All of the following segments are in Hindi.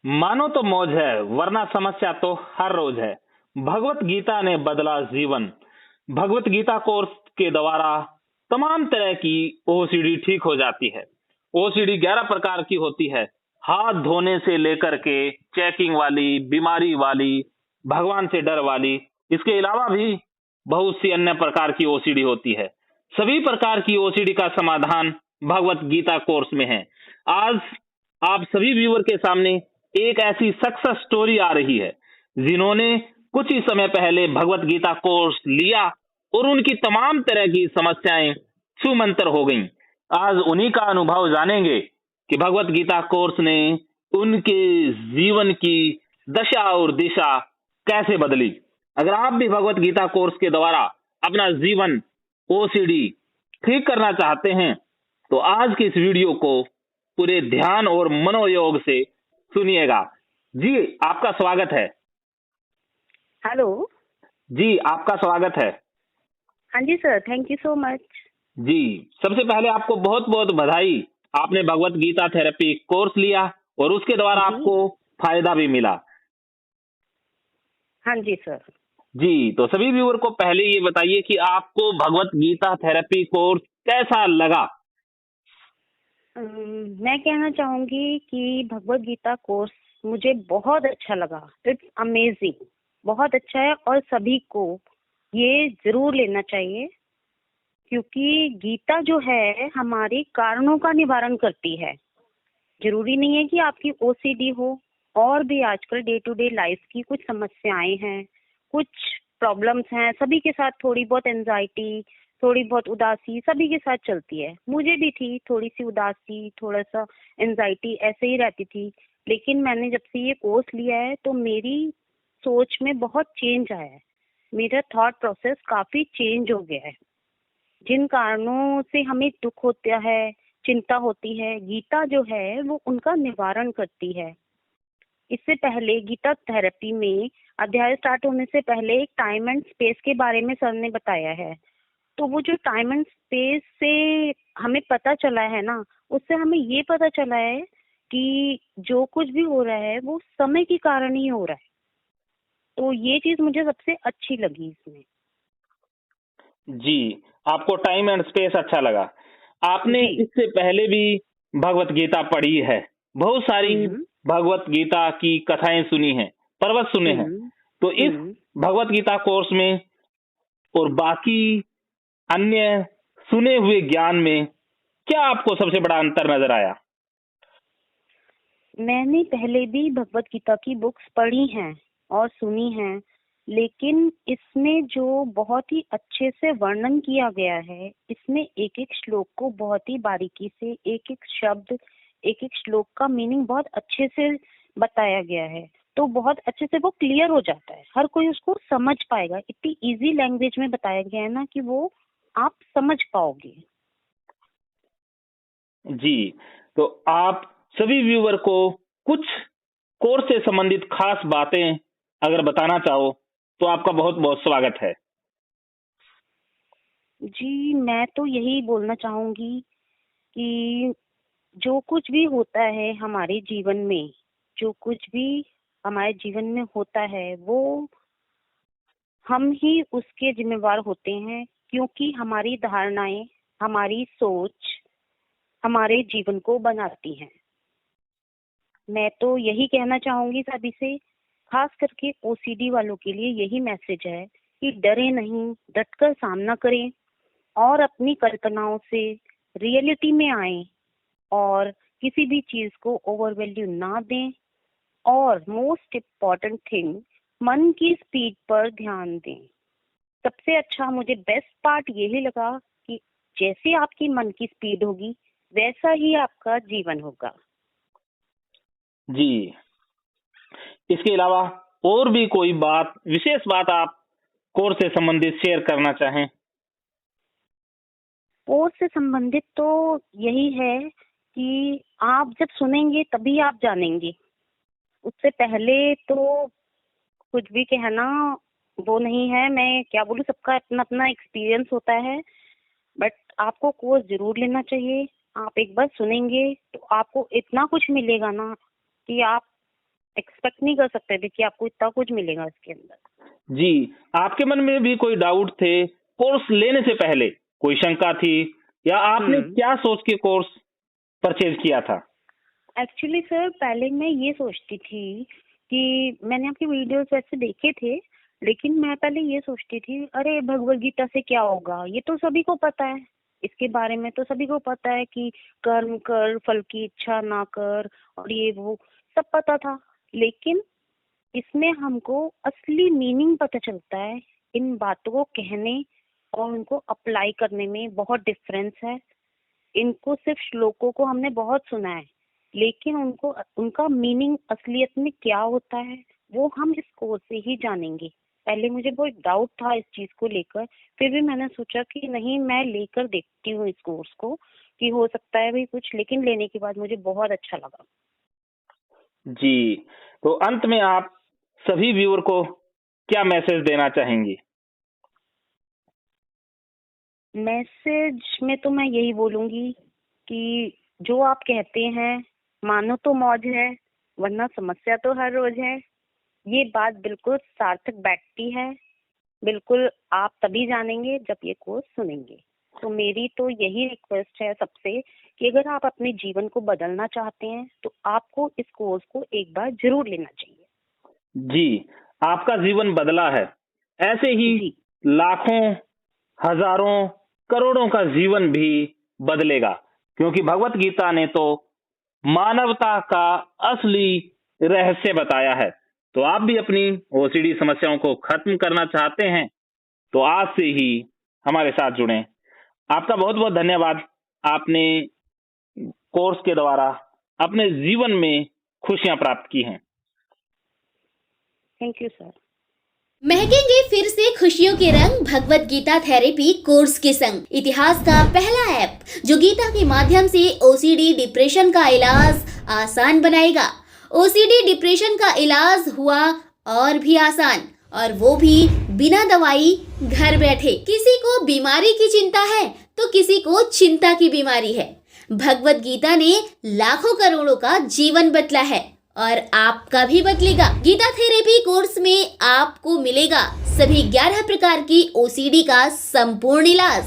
मानो तो मौज है वरना समस्या तो हर रोज है। भगवत गीता ने बदला जीवन। भगवत गीता कोर्स के द्वारा तमाम तरह की ओसीडी ठीक हो जाती है। ओसीडी 11 प्रकार की होती है। हाथ धोने से लेकर के चेकिंग वाली, बीमारी वाली, भगवान से डर वाली। इसके अलावा भी बहुत सी अन्य प्रकार की ओसीडी होती है। सभी प्रकार की ओसीडी का समाधान भगवत गीता कोर्स में है। आज आप सभी व्यूअर के सामने एक ऐसी सक्सेस स्टोरी आ रही है जिन्होंने कुछ ही समय पहले भगवत गीता कोर्स लिया और उनकी तमाम तरह की समस्याएं छूमंतर हो गईं। आज उन्हीं का अनुभव जानेंगे कि भगवत गीता कोर्स ने उनके जीवन की दशा और दिशा कैसे बदली। अगर आप भी भगवत गीता कोर्स के द्वारा अपना जीवन ओसीडी ठीक करना चाहते हैं तो आज की इस वीडियो को पूरे ध्यान और मनोयोग से सुनिएगा। जी, आपका स्वागत है। हेलो। जी, आपका स्वागत है। हाँ जी sir, thank you so much. जी, सबसे पहले आपको बहुत बहुत बधाई। आपने भगवत गीता थेरेपी कोर्स लिया और उसके द्वारा जी आपको फायदा भी मिला। हाँ जी सर। जी, तो सभी व्यूअर को पहले ये बताइए कि आपको भगवत गीता थेरेपी कोर्स कैसा लगा। मैं कहना चाहूंगी कि भगवत गीता कोर्स मुझे बहुत अच्छा लगा। इट्स अमेजिंग, बहुत अच्छा है और सभी को ये जरूर लेना चाहिए, क्योंकि गीता जो है हमारे कारणों का निवारण करती है। जरूरी नहीं है कि आपकी ओसीडी हो, और भी आजकल डे टू डे लाइफ की कुछ समस्याएं हैं, कुछ प्रॉब्लम्स हैं। सभी के साथ थोड़ी बहुत एंजाइटी, थोड़ी बहुत उदासी सभी के साथ चलती है। मुझे भी थी थोड़ी सी उदासी, थोड़ा सा एंजाइटी, ऐसे ही रहती थी। लेकिन मैंने जब से ये कोर्स लिया है तो मेरी सोच में बहुत चेंज आया है। मेरा थॉट प्रोसेस काफी चेंज हो गया है। जिन कारणों से हमें दुख होता है, चिंता होती है, गीता जो है वो उनका निवारण करती है। इससे पहले गीता थेरेपी में अध्याय स्टार्ट होने से पहले एक टाइम एंड स्पेस के बारे में सर ने बताया है। तो वो जो टाइम एंड स्पेस से हमें पता चला है ना, उससे हमें ये पता चला है कि जो कुछ भी हो रहा है वो समय के कारण ही हो रहा है। तो ये चीज मुझे सबसे अच्छी लगी इसमें। जी, आपको टाइम एंड स्पेस अच्छा लगा। आपने जी। इससे पहले भी भगवत गीता पढ़ी है, बहुत सारी हम्म भगवत गीता की कथाएं सुनी हैं, पर्वत सुने हैं। हम्म तो इस हम्म भगवत गीता कोर्स में और बाकी अन्य सुने हुए ज्ञान में क्या आपको सबसे बड़ा अंतर नजर आया। मैंने पहले भी भगवत गीता की बुक्स पढ़ी हैं और सुनी हैं, लेकिन इसमें जो बहुत ही अच्छे से वर्णन किया गया है, इसमें एक एक श्लोक को बहुत ही बारीकी से, एक एक शब्द, एक एक श्लोक का मीनिंग बहुत अच्छे से बताया गया है। तो बहुत अच्छे से वो क्लियर हो जाता है, हर कोई उसको समझ पाएगा। इतनी इजी लैंग्वेज में बताया गया है ना कि वो आप समझ पाओगे। जी, तो आप सभी व्यूअर को कुछ कोर्स से संबंधित खास बातें अगर बताना चाहो तो आपका बहुत बहुत स्वागत है। जी, मैं तो यही बोलना चाहूंगी कि जो कुछ भी होता है हमारे जीवन में, जो कुछ भी हमारे जीवन में होता है वो हम ही उसके जिम्मेवार होते हैं, क्योंकि हमारी धारणाएं, हमारी सोच हमारे जीवन को बनाती हैं। मैं तो यही कहना चाहूंगी सभी से, खास करके ओसीडी वालों के लिए यही मैसेज है कि डरे नहीं, डटकर सामना करें और अपनी कल्पनाओं से रियलिटी में आए, और किसी भी चीज को ओवर वैल्यू ना दें। और मोस्ट इम्पॉर्टेंट थिंग, मन की स्पीड पर ध्यान दें। सबसे अच्छा मुझे बेस्ट पार्ट यही लगा कि जैसे आपकी मन की स्पीड होगी वैसा ही आपका जीवन होगा। जी, इसके अलावा और भी कोई बात, विशेष बात आप कोर्स से संबंधित शेयर करना चाहें। कोर्स से संबंधित तो यही है कि आप जब सुनेंगे तभी आप जानेंगे। उससे पहले तो कुछ भी कहना वो नहीं है। मैं क्या बोलूं, सबका अपना अपना एक्सपीरियंस होता है, बट आपको कोर्स जरूर लेना चाहिए। आप एक बार सुनेंगे तो आपको इतना कुछ मिलेगा ना कि आप एक्सपेक्ट नहीं कर सकते थे कि आपको इतना कुछ मिलेगा इसके अंदर। जी, आपके मन में भी कोई डाउट थे कोर्स लेने से पहले? कोई शंका थी या आपने क्या सोच के कोर्स परचेज किया था? एक्चुअली सर पहले मैं ये सोचती थी कि मैंने आपके वीडियोस वैसे देखे थे, लेकिन मैं पहले ये सोचती थी अरे भगवद गीता से क्या होगा, ये तो सभी को पता है, इसके बारे में तो सभी को पता है कि कर्म कर फल की इच्छा ना कर और ये वो सब पता था। लेकिन इसमें हमको असली मीनिंग पता चलता है। इन बातों को कहने और उनको अप्लाई करने में बहुत डिफरेंस है। इनको सिर्फ श्लोकों को हमने बहुत सुना है, लेकिन उनको उनका मीनिंग असलियत में क्या होता है वो हम इस कोर्स से ही जानेंगे। पहले मुझे बहुत डाउट था इस चीज को लेकर, फिर भी मैंने सोचा कि नहीं मैं लेकर देखती हूँ इस कोर्स को कि हो सकता है भाई कुछ, लेकिन लेने के बाद मुझे बहुत अच्छा लगा। जी, तो अंत में आप सभी व्यूअर को क्या मैसेज देना चाहेंगी? मैसेज में तो मैं यही बोलूंगी कि जो आप कहते हैं मानो तो मौज है वरना समस्या तो हर रोज है, ये बात बिल्कुल सार्थक बैठती है। बिल्कुल आप तभी जानेंगे जब ये कोर्स सुनेंगे। तो मेरी तो यही रिक्वेस्ट है सबसे कि अगर आप अपने जीवन को बदलना चाहते हैं तो आपको इस कोर्स को एक बार जरूर लेना चाहिए। जी, आपका जीवन बदला है, ऐसे ही जी लाखों, हजारों, करोड़ों का जीवन भी बदलेगा, क्योंकि भगवत गीता ने तो मानवता का असली रहस्य बताया है। तो आप भी अपनी ओसीडी समस्याओं को खत्म करना चाहते हैं तो आज से ही हमारे साथ जुड़ें। आपका बहुत बहुत धन्यवाद। आपने कोर्स के द्वारा अपने जीवन में खुशियां प्राप्त की हैं। Thank you sir. महकेंगे फिर से खुशियों के रंग भगवत गीता थेरेपी कोर्स के संग। इतिहास का पहला ऐप जो गीता के माध्यम से ओसीडी डिप्रेशन का इलाज आसान बनाएगा। ओसीडी डिप्रेशन का इलाज हुआ और भी आसान, और वो भी बिना दवाई, घर बैठे। किसी को बीमारी की चिंता है तो किसी को चिंता की बीमारी है। भगवत गीता ने लाखों करोड़ों का जीवन बदला है और आपका भी बदलेगा। गीता थेरेपी कोर्स में आपको मिलेगा सभी 11 प्रकार की ओसीडी का संपूर्ण इलाज,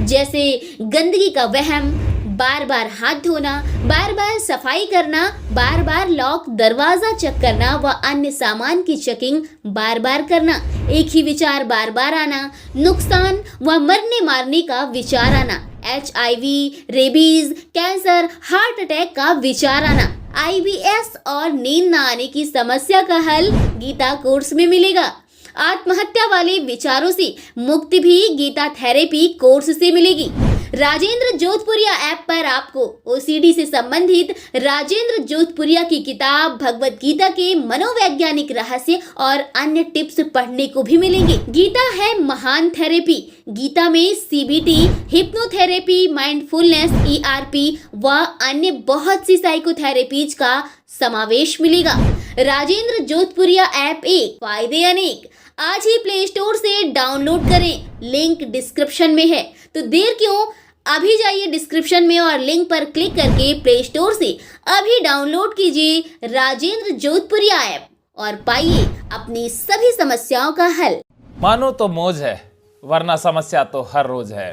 जैसे गंदगी का वहम, बार बार हाथ धोना, बार बार सफाई करना, बार बार लॉक दरवाजा चेक करना व अन्य सामान की चेकिंग बार बार करना, एक ही विचार बार बार आना, नुकसान व मरने मारने का विचार आना, HIV, rabies, cancer, heart attack का विचार आना, IBS और नींद न आने की समस्या का हल गीता कोर्स में मिलेगा। आत्महत्या वाले विचारों से मुक्ति भी गीता थेरेपी कोर्स से मिलेगी। राजेंद्र जोधपुरिया ऐप पर आपको ओसीडी से संबंधित राजेंद्र जोधपुरिया की किताब भगवत गीता के मनोवैज्ञानिक रहस्य और अन्य टिप्स पढ़ने को भी मिलेंगे। गीता है महान थेरेपी। गीता में CBT, हिप्नोथेरेपी, माइंडफुलनेस, ERP व अन्य बहुत सी साइकोथेरेपीज का समावेश मिलेगा। राजेंद्र जोधपुरिया ऐप एक, फायदे अनेक। आज ही प्ले स्टोर से डाउनलोड करें, लिंक डिस्क्रिप्शन में है। तो देर क्यों, अभी जाइए डिस्क्रिप्शन में और लिंक पर क्लिक करके प्ले स्टोर से अभी डाउनलोड कीजिए राजेंद्र जोधपुरिया ऐप और पाइए अपनी सभी समस्याओं का हल। मानो तो मौज है वरना समस्या तो हर रोज है।